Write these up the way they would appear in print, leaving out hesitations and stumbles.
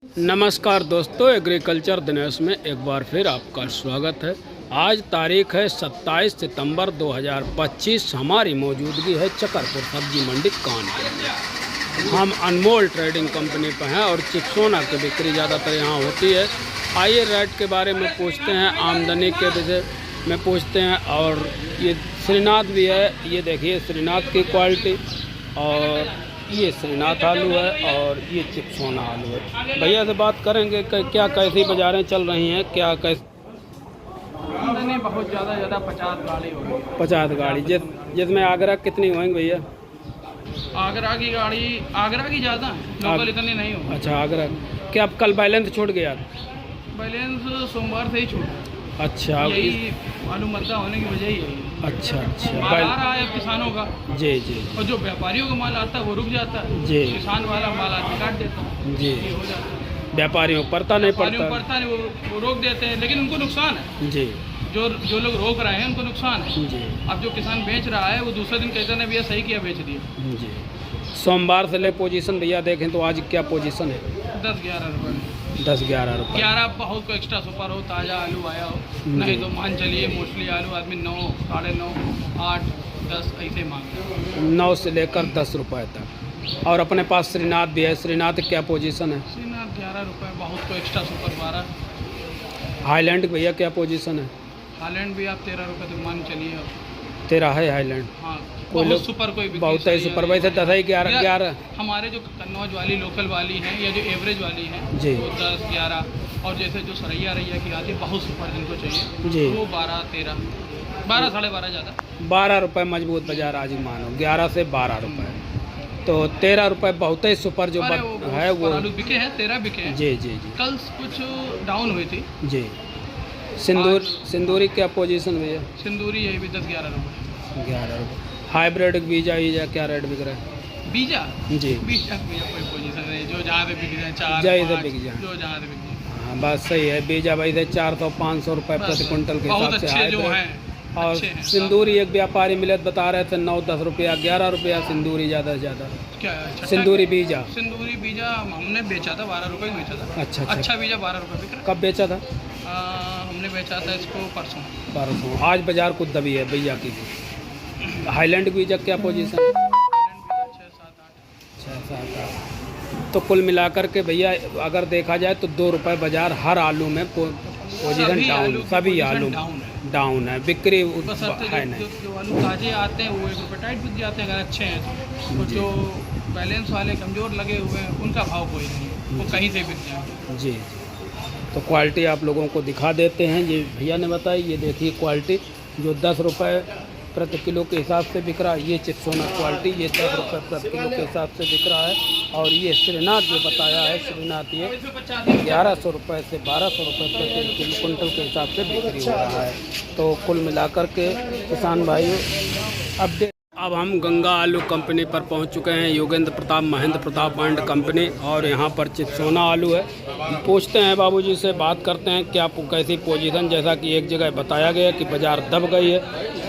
नमस्कार दोस्तों, एग्रीकल्चर दिनेश में एक बार फिर आपका स्वागत है। आज तारीख है 27 सितंबर 2025। हमारी मौजूदगी है चकरपुर सब्जी मंडी कानपुर में। हम अनमोल ट्रेडिंग कंपनी पर हैं और चिप्सोना की बिक्री ज़्यादातर यहाँ होती है। आइए रेट के बारे में पूछते हैं, आमदनी के विषय में पूछते हैं। और ये श्रीनाथ भी है, ये देखिए श्रीनाथ की क्वालिटी, और ये श्रीनाथ आलू है और ये चिप्सोना आलू है। भैया से बात करेंगे कि क्या कैसी बाज़ारें चल रही हैं, क्या कैसे। आमदनी बहुत ज़्यादा 50 गाड़ी हो गई। 50 गाड़ी, जिसमें आगरा कितनी होंगी भैया? आगरा की गाड़ी, आगरा की ज़्यादा है, लोकल इतनी नहीं हो। अच्छा, आगरा क्या अब कल बैलेंस छूट गया? बैलेंस सोमवार से ही छूटा। अच्छा, यही अनुमता होने की वजह ही है। अच्छा माल आ रहा है किसानों का, जी जी, और जो व्यापारियों का माल आता है वो रुक जाता है जी। किसान वाला माल आके काट देता है जी, ये हो जाता है। व्यापारियों को पड़ता नहीं व्यापारियों को पड़ता। पड़ता नहीं, वो रोक देते हैं, लेकिन उनको नुकसान है। जी जो लोग रोक रहे हैं उनको नुकसान है। जी अब जो किसान बेच रहा है वो दूसरे दिन कहते हैं भैया सही किया, बेच दिया। जी। सोमवार से ले पोजीशन भैया देखें तो आज क्या पोजीशन है? 10-11 रुपये। 10-11 रुपये। 11 बहुत को एक्स्ट्रा सुपर हो, ताज़ा आलू आया हो, नहीं तो मान चलिए मोस्टली आलू आदमी 9, 9.5, 8, 10 ऐसे मांगते हैं। 9 से लेकर 10 रुपये तक। और अपने पास श्रीनाथ भी है। श्रीनाथ क्या पोजीशन है? श्रीनाथ 11 रुपये, बहुत को एक्स्ट्रा सुपर 12। हाईलैंड भैया क्या पोजीशन है? हाईलैंड भी आप 13 रुपये तक मान चलिए। तेरा है हाईलैंड? हाँ, कोई बहुत लोग सुपर कोई बहुत ही सुपर, वैसे 10 ही 11। हमारे जो कन्नौज वाली लोकल वाली हैं या जो एवरेज वाली हैं जी, वो 10, 11, और जैसे जो सरैया रैया की आती है बहुत सुपर जिनको चाहिए जी, वो 12, 13, 12, 12.5 ज़्यादा। 12 रुपये मजबूत बाजार आज मानो, 11 से 12 रुपये। तो 13 रुपये बहुत ही सुपर जो है वो आलू बिके हैं, 13 बिके हैं। जी जी जी कल कुछ डाउन हुई थी जी। सिंदूरी क्या पोजीशन भैया? सिंदूरी है भी 10-11 रुपये। 11 रुपये। हाइब्रिड बीजा क्या रेट बिक रहा है? बीजा जी, बीजा कोई पोजीशन नहीं, जो जहाँ पे बिक जाए 4, जहाँ से 5, बिक जाए। जो जहाँ से बिक जाए। हाँ बात सही है। बीजा भाई से 400-500 रुपये प्रति क्विंटल के बहुत हिसाब से अच्छे जो हाइब्रिड। हैं और अच्छे हैं। सिंदूरी एक व्यापारी मिलत बता रहे थे 9-10 रुपया, 11 रुपया सिंदूरी ज़्यादा से ज़्यादा। क्या छठा? सिंदूरी बीजा, सिंदूरी बीजा हमने बेचा था 12 रुपये में बेचा था। अच्छा अच्छा बीजा 12 रुपये बिक रहा कब बेचा था? हमने बेचा था इसको परसों। 1200। आज बाजार कुछ दबी है भैया की। हाईलैंड बीजा क्या पोजीशन? 6-7-8। तो कुल मिलाकर के भैया अगर देखा जाए तो 2 रुपये बाजार हर आलू में पोजीशन डाउन, सभी आलू डाउन है। बिक्री बस है नहीं। जो आलू ताजे आते हैं वो 1 रुपये टाइट बिक जाते हैं अगर अच्छे हैं तो जो बैलेंस वाले कमज़ोर लगे हुए हैं उनका भाव कोई नहीं है, वो कहीं से बिक जाएंगे। जी, तो क्वालिटी आप लोगों को दिखा देते हैं। ये भैया ने बताई, ये देखिए क्वालिटी जो 10 रुपये प्रति किलो के हिसाब से बिक रहा है। ये चिप्सोना क्वालिटी ये 10 रुपये प्रति किलो के हिसाब से बिक रहा है। और ये श्रीनाथ जो बताया है, श्रीनाथ ये 1100 रुपये से 1200 रुपये प्रति क्विंटल के हिसाब से बिक्री हो रहा है। तो कुल मिलाकर के किसान भाइयों अपडेट। अब हम गंगा आलू कंपनी पर पहुंच चुके हैं, योगेंद्र प्रताप महेंद्र प्रताप एंड कंपनी, और यहाँ पर चिप्सोना आलू है। पूछते हैं बाबूजी से, बात करते हैं क्या कैसी पोजीशन, जैसा कि एक जगह बताया गया कि बाज़ार दब गई है।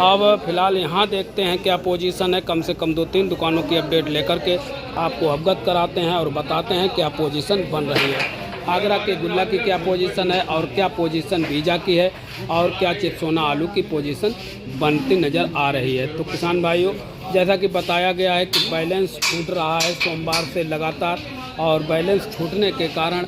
अब फिलहाल यहाँ देखते हैं क्या पोजीशन है। कम से कम 2-3 दुकानों की अपडेट लेकर के आपको अवगत कराते हैं और बताते हैं क्या पोजीशन बन रही है। आगरा के गुल्ला की क्या पोजीशन है और क्या पोजीशन बीजा की है और क्या चिप्सोना आलू की पोजीशन बनती नज़र आ रही है। तो किसान भाइयों, जैसा कि बताया गया है कि बैलेंस छूट रहा है सोमवार से लगातार, और बैलेंस छूटने के कारण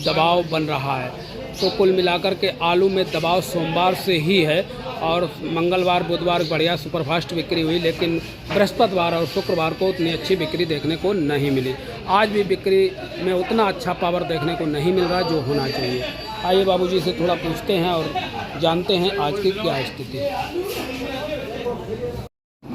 दबाव बन रहा है। तो कुल मिलाकर के आलू में दबाव सोमवार से ही है, और मंगलवार बुधवार बढ़िया सुपरफास्ट बिक्री हुई, लेकिन बृहस्पतिवार और शुक्रवार को उतनी अच्छी बिक्री देखने को नहीं मिली। आज भी बिक्री में उतना अच्छा पावर देखने को नहीं मिल रहा जो होना चाहिए। आइए बाबूजी से थोड़ा पूछते हैं और जानते हैं आज की क्या स्थिति है।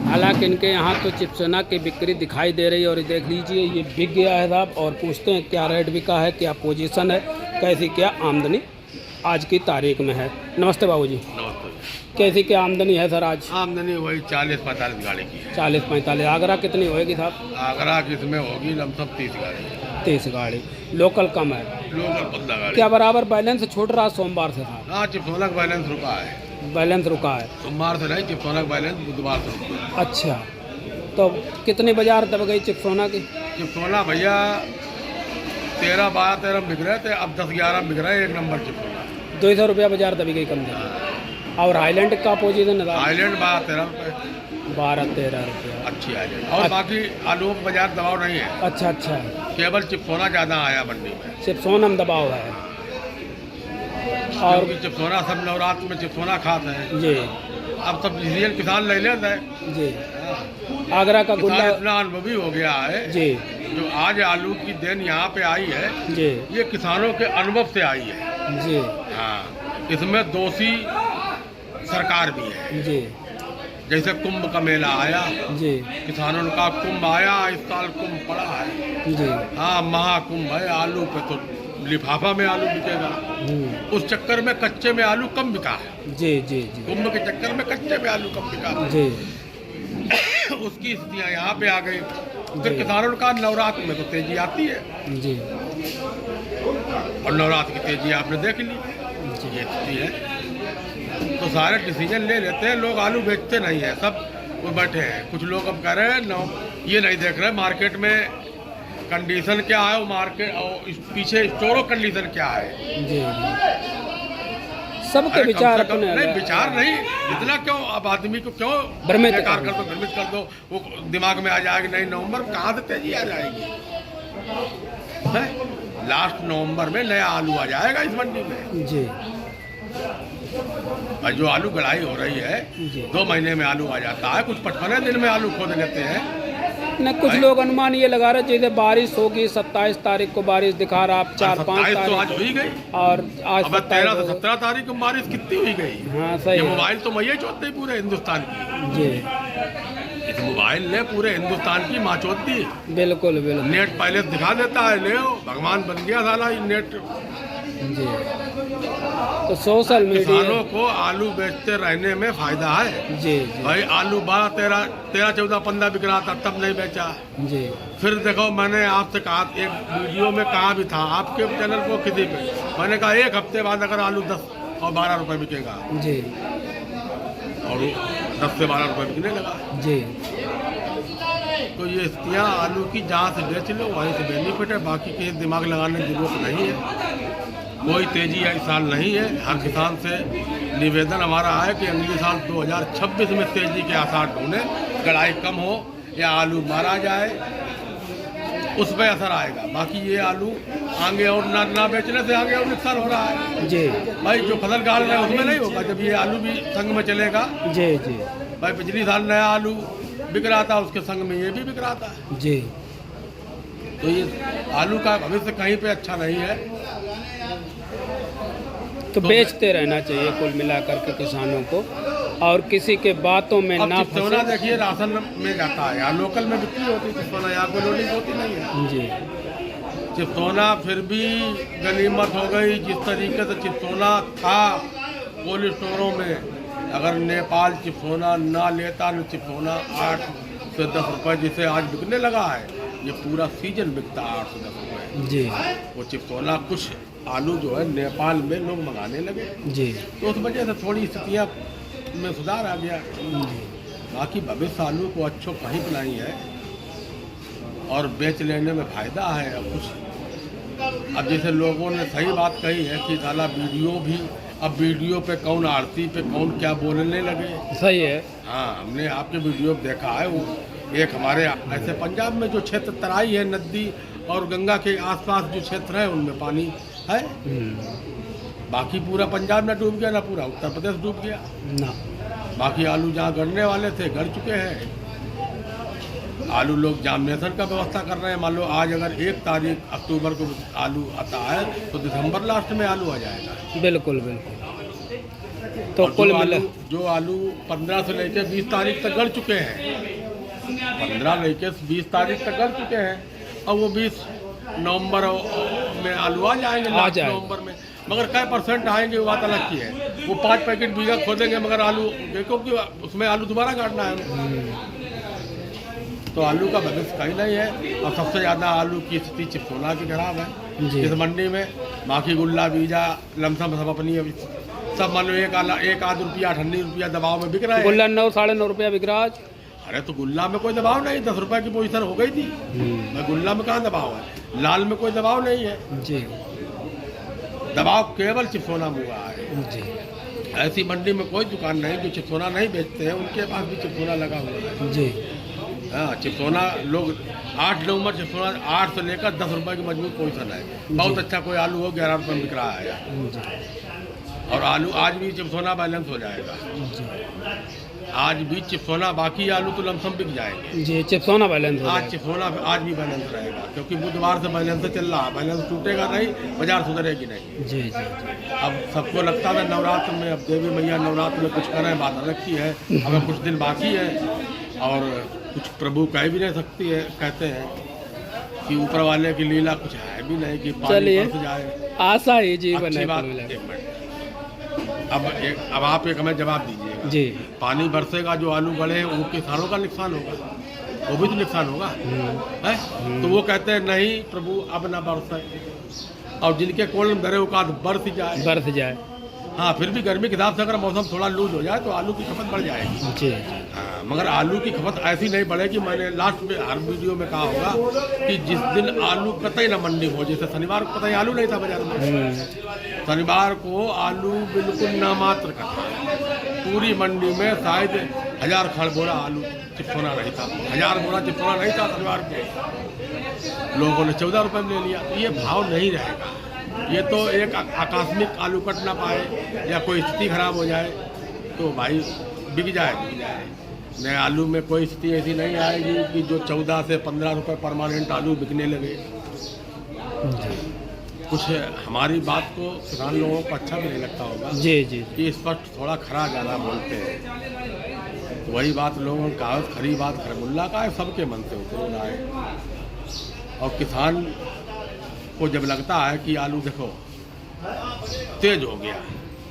हालांकि इनके यहाँ तो चिप्सोना की बिक्री दिखाई दे रही है, और देख लीजिए ये बिक गया है साहब। और पूछते हैं क्या रेट बिका है, क्या पोजीशन है, कैसी क्या आमदनी आज की तारीख में है। नमस्ते बाबूजी। नमस्ते। कैसी क्या आमदनी है सर आज? आमदनी वही 40-45 गाड़ी की है। 40-45। आगरा कितनी होएगी साहब? आगरा किसमें होगी लमसम 30 गाड़ी। 30 गाड़ी। लोकल कम है? लोकल 15 गाड़ी। क्या बराबर बैलेंस छूट रहा सोमवार से साहब? हाँ, चिप्सोना का बैलेंस रुका है। बैलेंस रुका है सोमवार से नहीं, चिप्सोना का बैलेंस बुधवार से रुका है। अच्छा, तो कितनी बाजार दब गई चिप्सोना की? चिप्सोना भैया 13, 12, 13 बिक रहे थे, अब 10, 11 बिक रहे हैं एक नंबर चिपकोना। 200 रुपया बाजार तभी गई कम दे। और हाईलैंड का पोजीशन है आइलैंड 12, 13 रुपये 12-13 रुपया। अच्छी आइलैंड। और बाकी आलूओं का बाजार दबाव नहीं है, अच्छा अच्छा, केवल चिपकोना ज़्यादा आया मंडी में। सिर्फ सोनम दबाव है। और क्योंकि चिपकोना सब नवरात्र में चिपकोना खाते हैं। जी अब सब डिसीजन किसान ले लेते हैं। जी, आगरा का गुल्ला किसान इतना अनुभवी हो गया है, जी जो आज आलू की देन यहाँ पे आई है, जी ये किसानों के अनुभव से आई है। जी हाँ, इसमें दोषी सरकार भी है। जी जैसे कुंभ का मेला आया, जी किसानों का कुंभ आया, इस साल कुंभ पड़ा है। जी। हाँ, महाकुंभ है। आलू पे तो लिफाफा में आलू बिकेगा। उस चक्कर में कच्चे में आलू कम बिका है। जी जी जी कुंभ के चक्कर में कच्चे में आलू कम बिका। जी उसकी स्थितियाँ यहाँ पे आ गई। फिर किसानों का नवरात्र में तो तेजी आती है, जी और नवरात्र की तेजी आपने देख ली, ये स्थिति है। तो सारे डिसीजन ले लेते हैं लोग, आलू बेचते नहीं है, सब वो बैठे हैं। कुछ लोग अब कह रहे हैं ये नहीं देख रहे मार्केट में कंडीशन क्या है, वो मार्केट और पीछे स्टोरों कंडीशन क्या है। जी सबके अरे विचार कम से कम- अपने नहीं, अलग। विचार नहीं, इतना क्यों अब आदमी को क्यों भ्रमित बेकार कर कर दो, भ्रमित कर दो। वो दिमाग में आ जाएगी नहीं, नवंबर कहाँ से तेजी आ जाएगी है? लास्ट नवंबर में नया आलू आ जाएगा इस मंडी में। जी और जो आलू गड़ाई हो रही है, जी 2 महीने में आलू आ जाता है, कुछ 55 दिन में आलू खोद लेते हैं। न कुछ लोग अनुमान ये लगा रहे जैसे बारिश होगी 27 तारीख को बारिश दिखा रहा, आप 4-5 27 तो आज तारीख हो ही गई। और आज अब 13 से 27 17 तारीख को बारिश कितनी हुई गई। हाँ ये सही है। मोबाइल तो मैया चौथी पूरे हिंदुस्तान की। जी इस मोबाइल ने पूरे हिंदुस्तान की माँ चौथ दी। बिल्कुल बिल्कुल। नेट पहले दिखा देता है, ले भगवान बन गया साला ये नेट। जी तो सोशल मीडिया। किसानों को आलू बेचते रहने में फायदा है। जी जी भाई आलू 12, 13, 14, 15 बिक रहा था, तब नहीं बेचा। जी फिर देखो, मैंने आपसे कहा, एक वीडियो में कहा भी था आपके चैनल को किसी पे, मैंने कहा 1 हफ्ते बाद अगर आलू 10 और 12 रुपए बिकेगा, जी और 10 से 12 रुपए बिकने लगा। जी तो ये स्थितियाँ आलू की जहाँ से बेच लो वहीं से बेनिफिट है, बाकी किसी दिमाग लगाने की जरूरत नहीं है। कोई तेजी इस साल नहीं है। हर किसान से निवेदन हमारा है कि अगले साल 2026 में तेजी के आसार ढूंढे, गड़ाई कम हो या आलू मारा जाए, उस पर असर आएगा। बाकी ये आलू आगे और ना बेचने से आगे और नुकसान हो रहा है। जी भाई जो फसल गाड़ रहे हैं उसमें नहीं होगा, जब ये आलू भी संग में चलेगा। जी जी भाई पिछली साल नया आलू बिक रहा था, उसके संग में ये भी बिक रहा था। जी तो ये आलू का भविष्य कहीं पे अच्छा नहीं है। तो बेचते रहना चाहिए कुल मिलाकर के किसानों को, और किसी के बातों में अब ना चिप्सोना फंसे। देखिए राशन में जाता है, यहाँ लोकल में बिक्री होती है चिप्सोना, यहाँ कोई लोडिंग होती नहीं है। जी चिप्सोना फिर भी गनीमत हो गई। जिस तरीके से चिप्सोना था कोल्ड स्टोरों में, अगर नेपाल चिप्सोना ना लेता, न चिप्सोना 8 से 10 रुपये जिसे आज बिकने लगा है, ये पूरा सीजन बिकता है 8 से 10 रुपये। जी वो चिप्सोना कुछ आलू जो है नेपाल में लोग मंगाने लगे, जी तो उस वजह से थोड़ी स्थितियाँ में सुधार आ गया। बाकी भविष्य आलू को अच्छो कहीं पर नहीं है, और बेच लेने में फ़ायदा है। अब जैसे लोगों ने सही बात कही है कि साला वीडियो भी, अब वीडियो पे कौन आरती पे कौन क्या बोलने लगे। सही है। हाँ, हमने आपके वीडियो में देखा है। वो एक हमारे ऐसे पंजाब में जो क्षेत्र तराई है, नदी और गंगा के आसपास जो क्षेत्र है उनमें पानी है। बाकी पूरा पंजाब ना डूब गया, ना पूरा उत्तर प्रदेश डूब गया। ना बाकी आलू जहाँ गड़ने वाले थे गड़ चुके हैं। आलू लोग जामिनेशन का व्यवस्था कर रहे हैं। मान लो आज अगर 1 तारीख अक्टूबर को आलू आता है, तो दिसंबर लास्ट में आलू आ जाएगा। बिल्कुल बिल्कुल। तो और कुल मिला जो आलू 15 से लेकर 20 तारीख तक गड़ चुके हैं, 15 लेकर 20 तारीख तक गड़ चुके हैं, और वो 20 नवंबर में आलू आ जाएंगे, लास्ट नवंबर में। मगर क्या % आएंगे वो बात अलग की है। वो 5 पैकेट बीघा खोदेंगे, मगर आलू देखो कि उसमें आलू दोबारा काटना है। तो आलू का भविष्य कहीं नहीं है। और सबसे ज़्यादा आलू की स्थिति चिप्सोना की खराब है इस मंडी में। बाकी गुल्ला बीजा लमसम सब अपनी सब मान लो 1 आध रुपया 98 रुपया दबाव में बिक रहा है। गुल्ला 9 साढ़े 9 रुपया बिक रहा आज। अरे तो गुल्ला में कोई दबाव नहीं, 10 रुपए की पोजीशन हो गई थी। मैं गुल्ला में कहाँ दबाव है। लाल में कोई दबाव नहीं है, जी दबाव केवल चिप्सोना में हुआ है। जी ऐसी मंडी में कोई दुकान नहीं जो चिप्सोना नहीं बेचते हैं, उनके पास भी चिप्सोना लगा हुआ है। जी हाँ, चिप्सोना लोग 8 नवंबर चिप्सोना 8 से लेकर 10 रुपए की मजबूत पोजीशन है। बहुत अच्छा कोई आलू हो 11 रुपये में बिक रहा है, जी और आलू आज भी चिप्सोना बैलेंस हो जाएगा। जी आज भी चिप्सोना, बाकी आलू तो लमसम बिक जाएंगे। जी चिप्सोना बैलेंस हो आज जाएगा। चिप्सोना आज भी बैलेंस रहेगा, क्योंकि बुधवार से बैलेंस चल रहा है। बैलेंस टूटेगा नहीं, बाजार सुधरेगी नहीं। जी जी अब सबको लगता था नवरात्र में, अब देवी मैया नवरात्र में कुछ करें, बात अलग की है। अब कुछ दिन बाकी है और कुछ प्रभु कह भी नहीं सकती है, कहते हैं कि ऊपर वाले की लीला कुछ है भी नहीं कि पानी चलिए, बरस जाए। आशा ही जीवन अच्छी है बात, कुल मिला के। एक मिनट, अब आप एक हमें जवाब दीजिएगा। जी पानी बरसेगा, जो आलू गड़े हैं वो किसानों का नुकसान होगा, वो भी तो नुकसान होगा है। तो वो कहते हैं नहीं प्रभु अब ना बरसे, और जिनके कोल में धरे उकाद बरस जाए। बरस जाए। हाँ, फिर भी गर्मी के हिसाब से अगर मौसम थोड़ा लूज हो जाए तो आलू की खपत बढ़ जाएगी। जी हाँ, मगर आलू की खपत ऐसी नहीं बढ़ेगी। मैंने लास्ट में हर वीडियो में कहा होगा कि जिस दिन आलू कतई ना मंडी हो, जैसे शनिवार को कतई आलू नहीं था बाजार में, शनिवार को आलू बिल्कुल नामात्र का था। पूरी मंडी में शायद 1000 खड़ बोरा आलू चिप्सोना नहीं था, 1000 बोरा चिप्सोना नहीं था शनिवार को। लोगों ने 14 रुपये में ले लिया। ये भाव नहीं रहेगा। ये तो एक आकस्मिक आलू कट ना पाए या कोई स्थिति खराब हो जाए तो भाई बिक जाए। नए आलू में कोई स्थिति ऐसी नहीं आएगी कि जो 14 से 15 रुपये परमानेंट आलू बिकने लगे। कुछ हमारी बात को किसान लोगों को अच्छा भी नहीं लगता होगा जी जी कि स्पष्ट थोड़ा खरा ज़्यादा बोलते हैं। तो वही बात लोगों की कहावत, खरी बात खरमुल्ला का है, सबके मन से उतर रहा है। और किसान को जब लगता है कि आलू देखो तेज हो गया,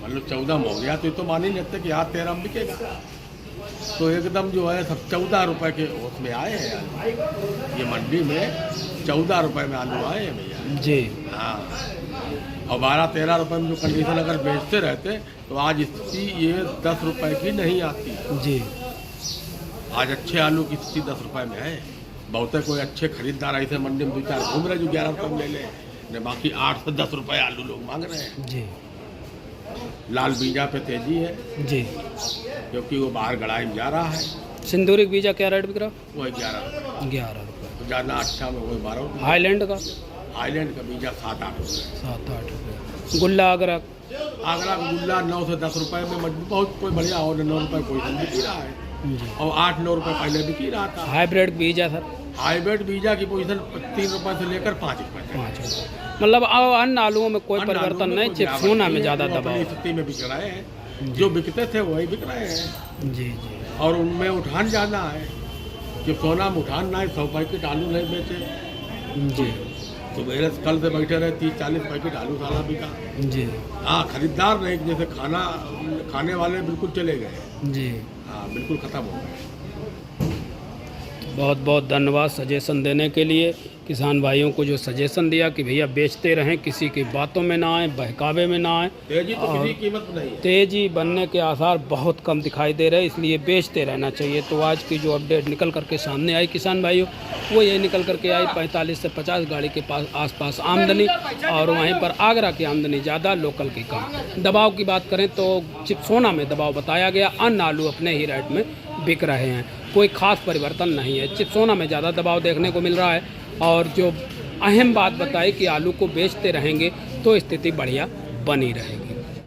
मतलब 14 में हो गया, तो ये तो मान ही नहीं सकते कि यार 13 में बिकेगा। तो एकदम जो है सब 14 रुपये के उसमें आए हैं आलू। ये मंडी में 14 रुपये में आलू आए हैं भैया। जी हाँ, और 12-13 रुपये में जो कंडीशन अगर बेचते रहते तो आज स्थिति ये 10 रुपये की नहीं आती। जी आज अच्छे आलू की स्थिति 10 रुपये में है। बहुत कोई अच्छे खरीदार ऐसे मंडी में 2-4 घूम रहे जो 11 रुपये में ले लें, बाकी 8 से 10 रुपये आलू लोग मांग रहे हैं। जी लाल बीजा पे तेजी है जी क्योंकि वो बाहर गड़ाई में जा रहा है। सिंदूरी बीजा क्या रेट बिक रहा? वो 11 रुपये, 11 रुपये। तो ज़्यादा अच्छा में वही 12 रुपये। हाईलैंड का आइलैंड का बीजा 7-8 रुपये। 7-8 रुपये। गुल्ला अगरक आगरा का गुल्ला 9 से 10 रुपये में मजबूत, बहुत कोई बढ़िया और 9 रुपये कोई बिक रहा है, जी। और 8-9 रुपये पहले बिक ही रहा था। हाइब्रिड बीजा सर हाइब्रिड बीजा की पोजीशन 3 रुपये से लेकर 5 रुपये तक। 5 रुपये। मतलब अब अन्य आलुओं में कोई अन्य परिवर्तन आलू में नहीं, कोई चिप्सोना गिरावट में नहीं है, ज़्यादा वो दबाव अपनी है। स्थिति में बिक रहे हैं। जो बिकते थे वही बिक रहे हैं, जी जी और उनमें उठान ज़्यादा है। चिप्सोना में उठान ना है, 100 पैकेट आलू नहीं बेचे जी तो मेरे कल से बैठे रहे 30-40 पैकेट आलू साला बिका। जी हाँ, खरीदार नहीं, जैसे खाने वाले बिल्कुल चले गए। जी। हाँ, बिल्कुल ख़त्म हो गए। बहुत बहुत धन्यवाद सजेशन देने के लिए। किसान भाइयों को जो सजेशन दिया कि भैया बेचते रहें, किसी की बातों में ना आए, बहकावे में ना आए। तेजी तो और किसी कीमत में नहीं है। तेजी बनने के आसार बहुत कम दिखाई दे रहे हैं, इसलिए बेचते रहना चाहिए। तो आज की जो अपडेट निकल करके सामने आई किसान भाइयों, वो ये निकल करके आई 45 से 50 गाड़ी के पास आसपास आमदनी, और वहीं पर आगरा की आमदनी ज़्यादा, लोकल की कम। दबाव की बात करें तो चिप्सोना में दबाव बताया गया, अन्य आलू अपने ही रेट में बिक रहे हैं, कोई खास परिवर्तन नहीं है। चिप्सोना में ज़्यादा दबाव देखने को मिल रहा है, और जो अहम बात बताई कि आलू को बेचते रहेंगे तो स्थिति बढ़िया बनी रहेगी।